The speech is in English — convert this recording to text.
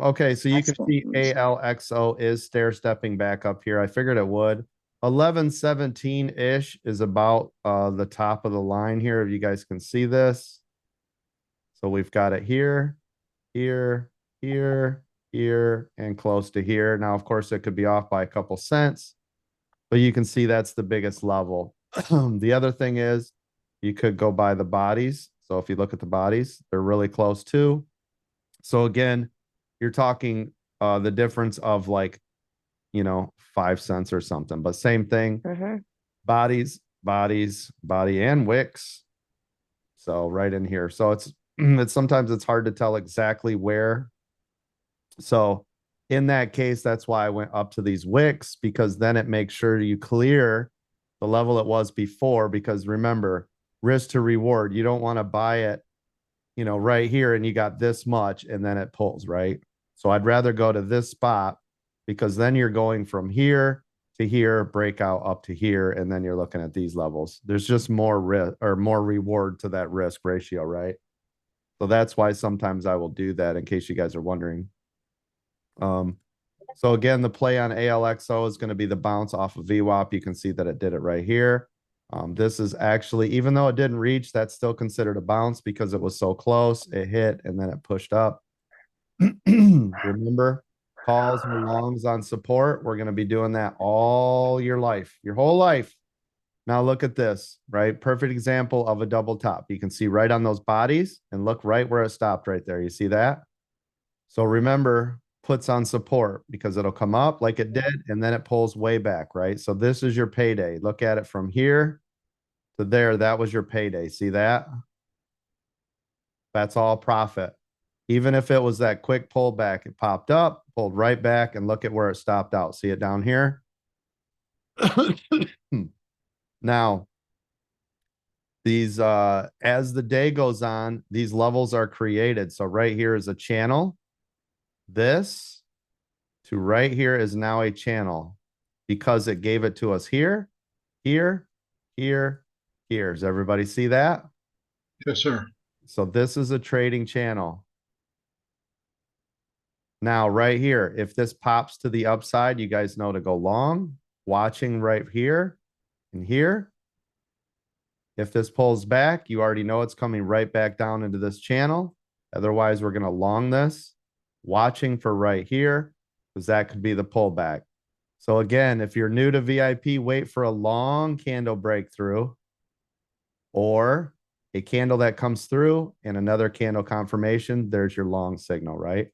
Okay, so you can Excellent see news. ALXO is stair stepping back up here. I figured it would. 1117-ish is about the top of the line here, if you guys can see this. So we've got it here, here, here, here, and close to here. Now, of course, it could be off by a couple cents, but you can see that's the biggest level. The other thing is you could go by the bodies. So if you look at the bodies, they're really close too. So again, you're talking the difference of like, 5 cents or something, but same thing. Mm-hmm. Bodies, bodies, body and wicks. So right in here. So it's sometimes it's hard to tell exactly where. So in that case, that's why I went up to these wicks, because then it makes sure you clear the level it was before. Because remember, risk to reward, you don't want to buy it, right here and you got this much and then it pulls, right? So I'd rather go to this spot, because then you're going from here to here, breakout up to here, and then you're looking at these levels. There's just more risk or more reward to that risk ratio, right? So that's why sometimes I will do that, in case you guys are wondering. Um, so again, the play on ALXO is going to be the bounce off of VWAP. You can see that it did it right here. This is actually, even though it didn't reach, that's still considered a bounce because it was so close. It hit and then it pushed up. Remember, calls and longs on support. We're going to be doing that all your life, your whole life. Now look at this, right? Perfect example of a double top. You can see right on those bodies and look right where it stopped right there. You see that? So remember, puts on support, because it'll come up like it did and then it pulls way back, right? So this is your payday. Look at it from here to there. That was your payday. See that? That's all profit. Even if it was that quick pullback, it popped up, pulled right back, and look at where it stopped out. See it down here? Now, these as the day goes on, these levels are created. So right here is a channel. This to right here is now a channel, because it gave it to us here, here, here, here. Does everybody see that? Yes, sir. So this is a trading channel. Now, right here, if this pops to the upside, you guys know to go long, watching right here and here. If this pulls back, you already know it's coming right back down into this channel. Otherwise, we're going to long this, watching for right here, because that could be the pullback. So again, if you're new to VIP, wait for a long candle breakthrough or a candle that comes through and another candle confirmation. There's your long signal, right?